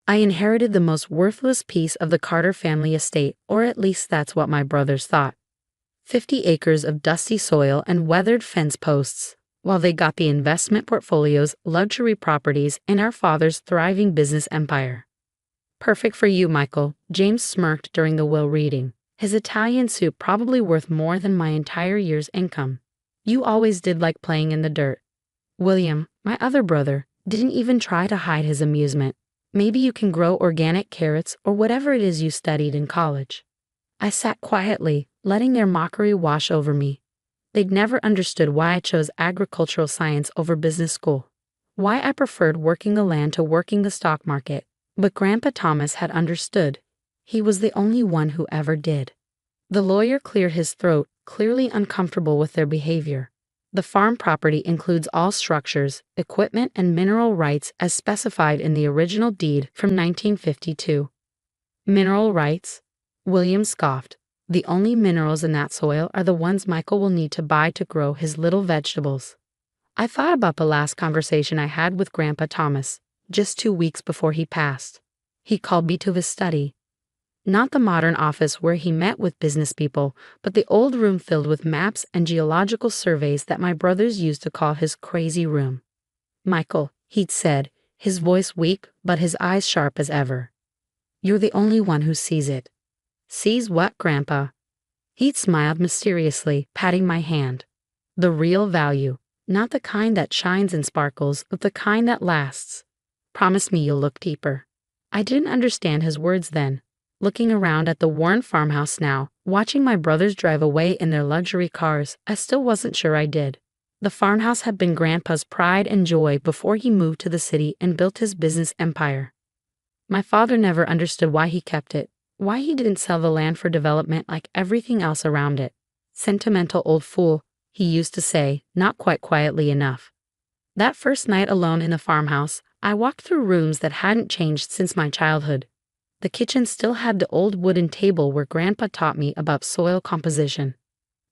I inherited the most worthless piece of the Carter family estate, or at least that's what my brothers thought. 50 acres of dusty soil and weathered fence posts, while they got the investment portfolios, luxury properties, and our father's thriving business empire. Perfect for you, Michael, James smirked during the will reading, his Italian soup probably worth more than my entire year's income. You always did like playing in the dirt. William, my other brother, didn't even try to hide his amusement. Maybe you can grow organic carrots or whatever it is you studied in college. I sat quietly, letting their mockery wash over me. They'd never understood why I chose agricultural science over business school, why I preferred working the land to working the stock market. But Grandpa Thomas had understood. He was the only one who ever did. The lawyer cleared his throat, clearly uncomfortable with their behavior. The farm property includes all structures, equipment, and mineral rights as specified in the original deed from 1952. Mineral rights? William scoffed. The only minerals in that soil are the ones Michael will need to buy to grow his little vegetables. I thought about the last conversation I had with Grandpa Thomas, just 2 weeks before he passed. He called me to his study. Not the modern office where he met with business people, but the old room filled with maps and geological surveys that my brothers used to call his crazy room. Michael, he'd said, his voice weak but his eyes sharp as ever. You're the only one who sees it. Sees what, Grandpa? He'd smiled mysteriously, patting my hand. The real value, not the kind that shines and sparkles, but the kind that lasts. Promise me you'll look deeper. I didn't understand his words then. Looking around at the worn farmhouse now, watching my brothers drive away in their luxury cars, I still wasn't sure I did. The farmhouse had been Grandpa's pride and joy before he moved to the city and built his business empire. My father never understood why he kept it, why he didn't sell the land for development like everything else around it. Sentimental old fool, he used to say, not quite quietly enough. That first night alone in the farmhouse, I walked through rooms that hadn't changed since my childhood. The kitchen still had the old wooden table where Grandpa taught me about soil composition.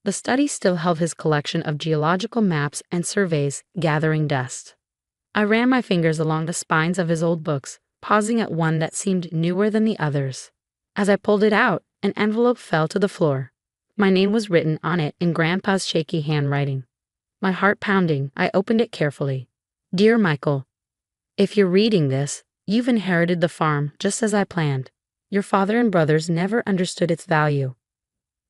The study still held his collection of geological maps and surveys, gathering dust. I ran my fingers along the spines of his old books, pausing at one that seemed newer than the others. As I pulled it out, an envelope fell to the floor. My name was written on it in Grandpa's shaky handwriting. My heart pounding, I opened it carefully. Dear Michael, if you're reading this, you've inherited the farm just as I planned. Your father and brothers never understood its value.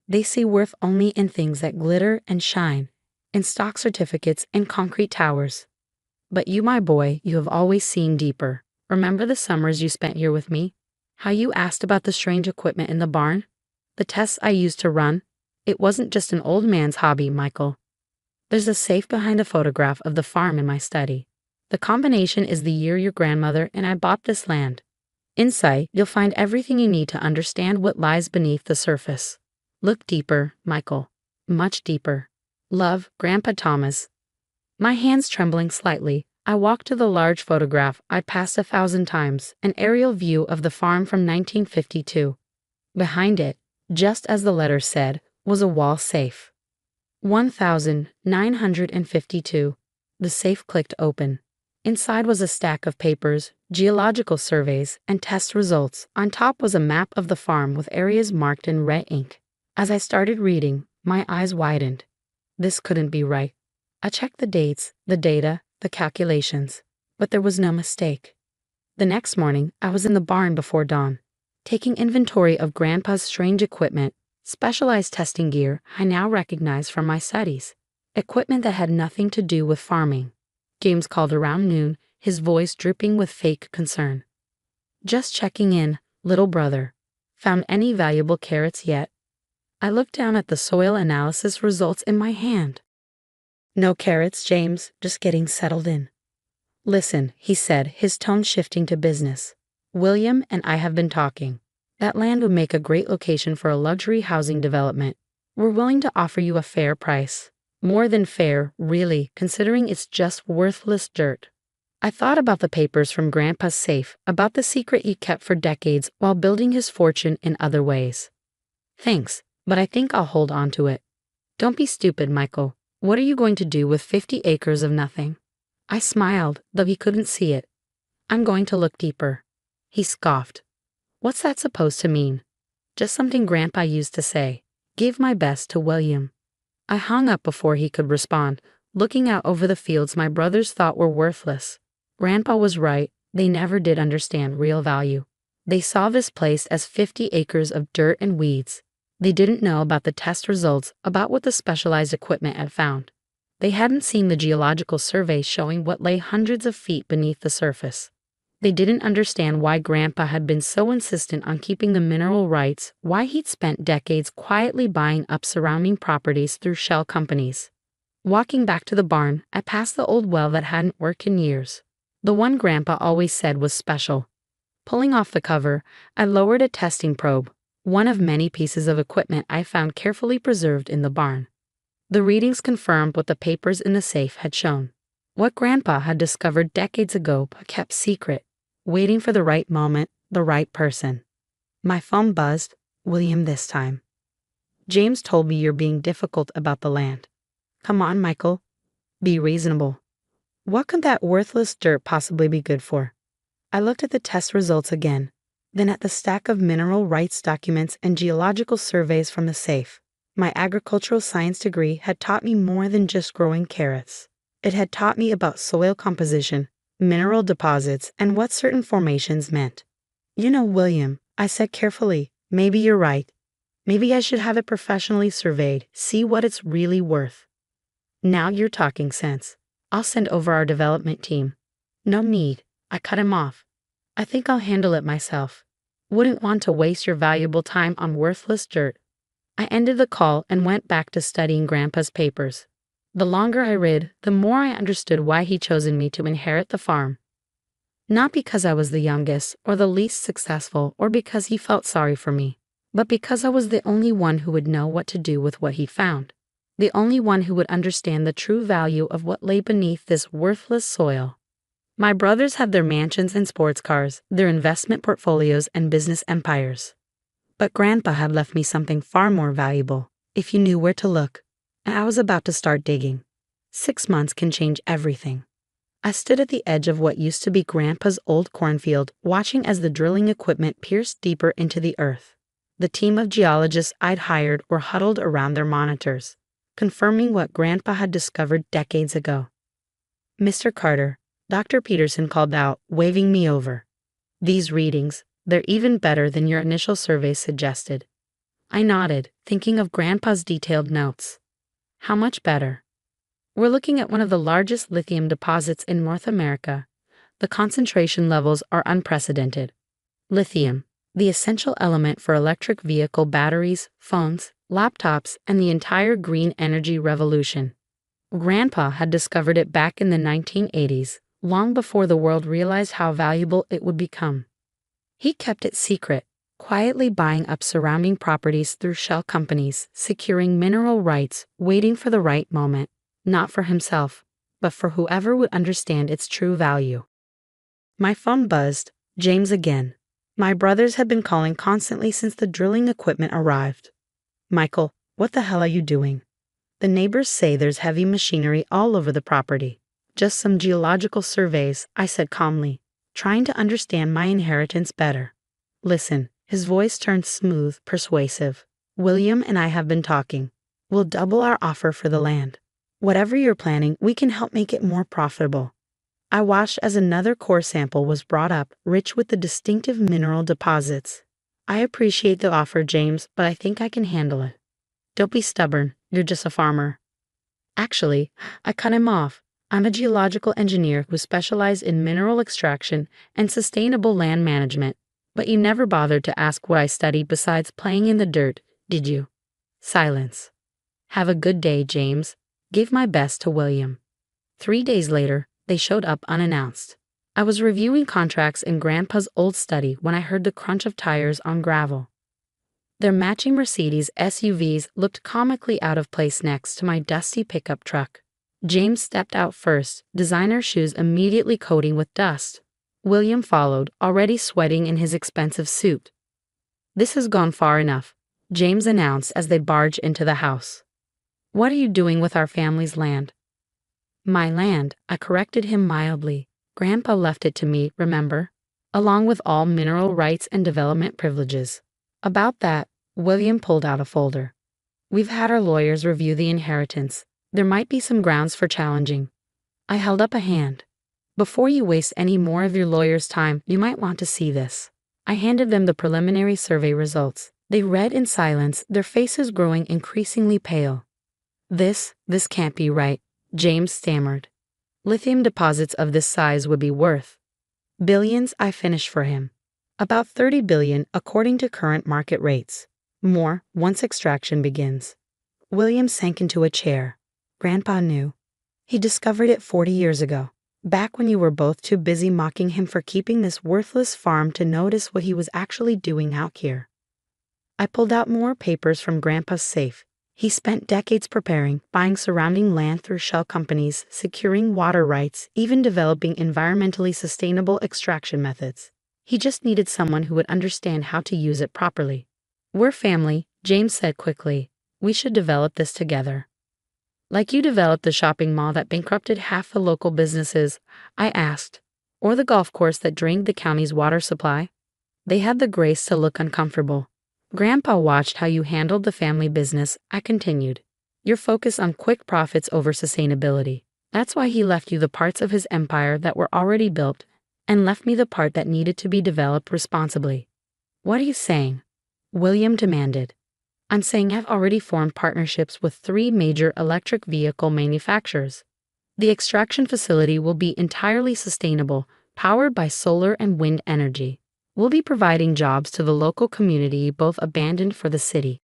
They see worth only in things that glitter and shine, in stock certificates and concrete towers. But you, my boy, you have always seen deeper. Remember the summers you spent here with me? How you asked about the strange equipment in the barn? The tests I used to run? It wasn't just an old man's hobby, Michael. There's a safe behind a photograph of the farm in my study. The combination is the year your grandmother and I bought this land. Inside, you'll find everything you need to understand what lies beneath the surface. Look deeper, Michael. Much deeper. Love, Grandpa Thomas. My hands trembling slightly, I walked to the large photograph I'd passed 1,000 times, an aerial view of the farm from 1952. Behind it, just as the letter said, was a wall safe. 1952. The safe clicked open. Inside was a stack of papers, geological surveys, and test results. On top was a map of the farm with areas marked in red ink. As I started reading, my eyes widened. This couldn't be right. I checked the dates, the data, the calculations, but there was no mistake. The next morning, I was in the barn before dawn, taking inventory of Grandpa's strange equipment, specialized testing gear I now recognized from my studies, equipment that had nothing to do with farming. James called around noon, his voice dripping with fake concern. Just checking in, little brother. Found any valuable carrots yet? I looked down at the soil analysis results in my hand. No carrots, James, just getting settled in. Listen, he said, his tone shifting to business. William and I have been talking. That land would make a great location for a luxury housing development. We're willing to offer you a fair price. More than fair, really, considering it's just worthless dirt. I thought about the papers from Grandpa's safe, about the secret he kept for decades while building his fortune in other ways. Thanks, but I think I'll hold on to it. Don't be stupid, Michael. What are you going to do with 50 acres of nothing? I smiled, though he couldn't see it. I'm going to look deeper. He scoffed. What's that supposed to mean? Just something Grandpa used to say. Give my best to William. I hung up before he could respond, looking out over the fields my brothers thought were worthless. Grandpa was right, they never did understand real value. They saw this place as 50 acres of dirt and weeds. They didn't know about the test results, about what the specialized equipment had found. They hadn't seen the geological survey showing what lay hundreds of feet beneath the surface. They didn't understand why Grandpa had been so insistent on keeping the mineral rights, why he'd spent decades quietly buying up surrounding properties through shell companies. Walking back to the barn, I passed the old well that hadn't worked in years. The one Grandpa always said was special. Pulling off the cover, I lowered a testing probe, one of many pieces of equipment I found carefully preserved in the barn. The readings confirmed what the papers in the safe had shown. What Grandpa had discovered decades ago but kept secret, waiting for the right moment, the right person. My phone buzzed. William this time. James told me you're being difficult about the land. Come on, Michael. Be reasonable. What could that worthless dirt possibly be good for? I looked at the test results again, then at the stack of mineral rights documents and geological surveys from the safe. My agricultural science degree had taught me more than just growing carrots. It had taught me about soil composition, mineral deposits, and what certain formations meant. You know, William, I said carefully, maybe you're right. Maybe I should have it professionally surveyed, see what it's really worth. Now you're talking sense. I'll send over our development team. No need. I cut him off. I think I'll handle it myself. Wouldn't want to waste your valuable time on worthless dirt. I ended the call and went back to studying Grandpa's papers. The longer I read, the more I understood why he'd chosen me to inherit the farm. Not because I was the youngest or the least successful or because he felt sorry for me, but because I was the only one who would know what to do with what he found. The only one who would understand the true value of what lay beneath this worthless soil. My brothers had their mansions and sports cars, their investment portfolios and business empires. But Grandpa had left me something far more valuable, if you knew where to look. And I was about to start digging. 6 months can change everything. I stood at the edge of what used to be Grandpa's old cornfield, watching as the drilling equipment pierced deeper into the earth. The team of geologists I'd hired were huddled around their monitors, confirming what Grandpa had discovered decades ago. Mr. Carter, Dr. Peterson called out, waving me over. These readings, they're even better than your initial survey suggested. I nodded, thinking of Grandpa's detailed notes. How much better? We're looking at one of the largest lithium deposits in North America. The concentration levels are unprecedented. Lithium, the essential element for electric vehicle batteries, phones, laptops, and the entire green energy revolution. Grandpa had discovered it back in the 1980s, long before the world realized how valuable it would become. He kept it secret, quietly buying up surrounding properties through shell companies, securing mineral rights, waiting for the right moment, not for himself, but for whoever would understand its true value. My phone buzzed. James again. My brothers had been calling constantly since the drilling equipment arrived. Michael, what the hell are you doing? The neighbors say there's heavy machinery all over the property. Just some geological surveys, I said calmly, trying to understand my inheritance better. Listen, his voice turned smooth, persuasive. William and I have been talking. We'll double our offer for the land. Whatever you're planning, we can help make it more profitable. I watched as another core sample was brought up, rich with the distinctive mineral deposits. I appreciate the offer, James, but I think I can handle it. Don't be stubborn, you're just a farmer. Actually, I cut him off. I'm a geological engineer who specializes in mineral extraction and sustainable land management, but you never bothered to ask what I studied besides playing in the dirt, did you? Silence. Have a good day, James. Give my best to William. 3 days later, they showed up unannounced. I was reviewing contracts in Grandpa's old study when I heard the crunch of tires on gravel. Their matching Mercedes SUVs looked comically out of place next to my dusty pickup truck. James stepped out first, designer shoes immediately coating with dust. William followed, already sweating in his expensive suit. This has gone far enough, James announced as they barged into the house. What are you doing with our family's land? My land, I corrected him mildly. Grandpa left it to me, remember? along with all mineral rights and development privileges. About that, William pulled out a folder. We've had our lawyers review the inheritance. There might be some grounds for challenging. I held up a hand. Before you waste any more of your lawyer's time, you might want to see this. I handed them the preliminary survey results. They read in silence, their faces growing increasingly pale. This can't be right, James stammered. Lithium deposits of this size would be worth billions. I finished for him. About 30 billion according to current market rates. More once extraction begins. William sank into a chair. Grandpa knew. He discovered it 40 years ago, back when you were both too busy mocking him for keeping this worthless farm to notice what he was actually doing out here. I pulled out more papers from Grandpa's safe. He spent decades preparing, buying surrounding land through shell companies, securing water rights, even developing environmentally sustainable extraction methods. He just needed someone who would understand how to use it properly. We're family, James said quickly. We should develop this together. Like you developed the shopping mall that bankrupted half the local businesses, I asked. Or the golf course that drained the county's water supply? They had the grace to look uncomfortable. Grandpa watched how you handled the family business, I continued. Your focus on quick profits over sustainability. That's why he left you the parts of his empire that were already built, and left me the part that needed to be developed responsibly. What are you saying? William demanded. I'm saying I've already formed partnerships with 3 major electric vehicle manufacturers. The extraction facility will be entirely sustainable, powered by solar and wind energy. We'll be providing jobs to the local community both abandoned for the city.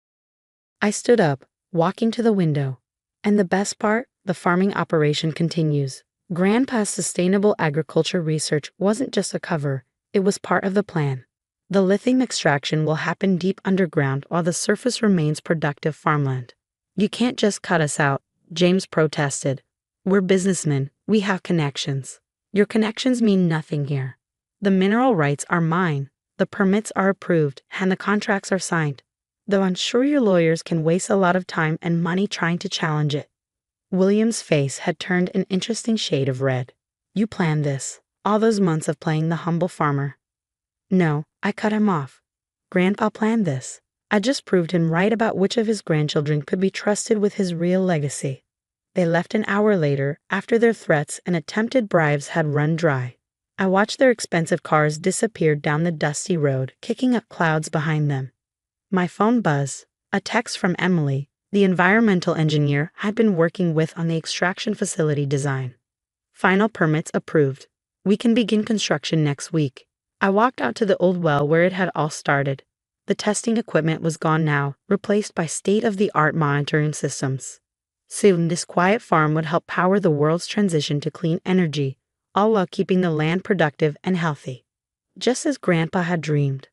I stood up, walking to the window. And the best part, the farming operation continues. Grandpa's sustainable agriculture research wasn't just a cover, it was part of the plan. The lithium extraction will happen deep underground while the surface remains productive farmland. You can't just cut us out, James protested. We're businessmen, we have connections. Your connections mean nothing here. The mineral rights are mine, the permits are approved, and the contracts are signed. Though I'm sure your lawyers can waste a lot of time and money trying to challenge it. William's face had turned an interesting shade of red. You planned this, all those months of playing the humble farmer. No, I cut him off. Grandpa planned this. I just proved him right about which of his grandchildren could be trusted with his real legacy. They left an hour later, after their threats and attempted bribes had run dry. I watched their expensive cars disappear down the dusty road, kicking up clouds behind them. My phone buzzed. A text from Emily, the environmental engineer I'd been working with on the extraction facility design. Final permits approved. We can begin construction next week. I walked out to the old well where it had all started. The testing equipment was gone now, replaced by state-of-the-art monitoring systems. Soon, this quiet farm would help power the world's transition to clean energy, all while keeping the land productive and healthy. Just as Grandpa had dreamed.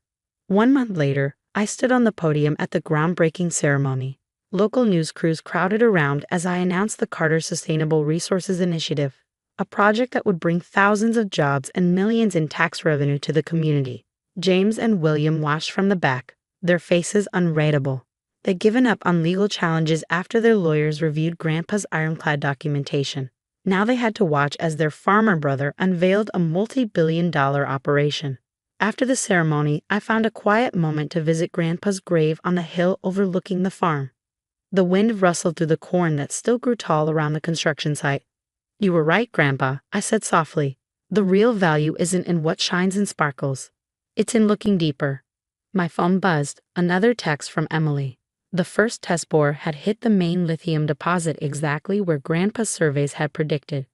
1 month later, I stood on the podium at the groundbreaking ceremony. Local news crews crowded around as I announced the Carter Sustainable Resources Initiative, a project that would bring thousands of jobs and millions in tax revenue to the community. James and William watched from the back, their faces unreadable. They'd given up on legal challenges after their lawyers reviewed Grandpa's ironclad documentation. Now they had to watch as their farmer brother unveiled a multi-billion-dollar operation. After the ceremony, I found a quiet moment to visit Grandpa's grave on the hill overlooking the farm. The wind rustled through the corn that still grew tall around the construction site. You were right, Grandpa, I said softly. The real value isn't in what shines and sparkles. It's in looking deeper. My phone buzzed, another text from Emily. The first test bore had hit the main lithium deposit exactly where Grandpa's surveys had predicted.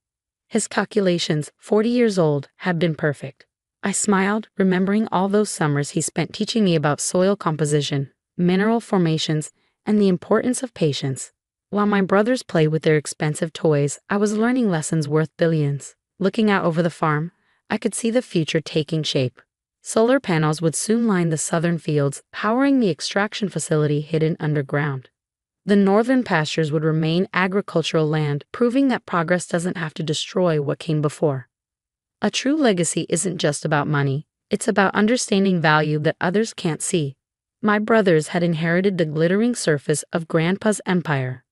His calculations, 40 years old, had been perfect. I smiled, remembering all those summers he spent teaching me about soil composition, mineral formations, and the importance of patience. While my brothers played with their expensive toys, I was learning lessons worth billions. Looking out over the farm, I could see the future taking shape. Solar panels would soon line the southern fields, powering the extraction facility hidden underground. The northern pastures would remain agricultural land, proving that progress doesn't have to destroy what came before. A true legacy isn't just about money, it's about understanding value that others can't see. My brothers had inherited the glittering surface of Grandpa's empire.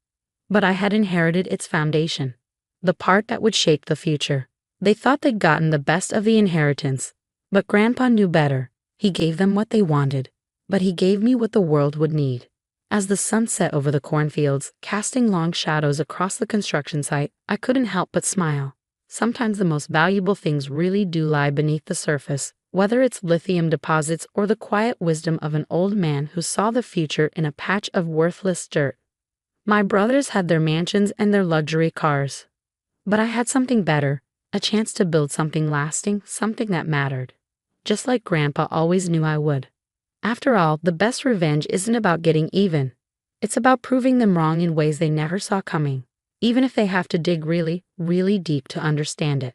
But I had inherited its foundation, the part that would shape the future. They thought they'd gotten the best of the inheritance, But Grandpa knew better. He gave them what they wanted, but he gave me what the world would need. As the sun set over the cornfields, casting long shadows across the construction site, I couldn't help but smile. Sometimes the most valuable things really do lie beneath the surface, whether it's lithium deposits or the quiet wisdom of an old man who saw the future in a patch of worthless dirt. My brothers had their mansions and their luxury cars. But I had something better, a chance to build something lasting, something that mattered. Just like Grandpa always knew I would. After all, the best revenge isn't about getting even. It's about proving them wrong in ways they never saw coming, even if they have to dig really, really deep to understand it.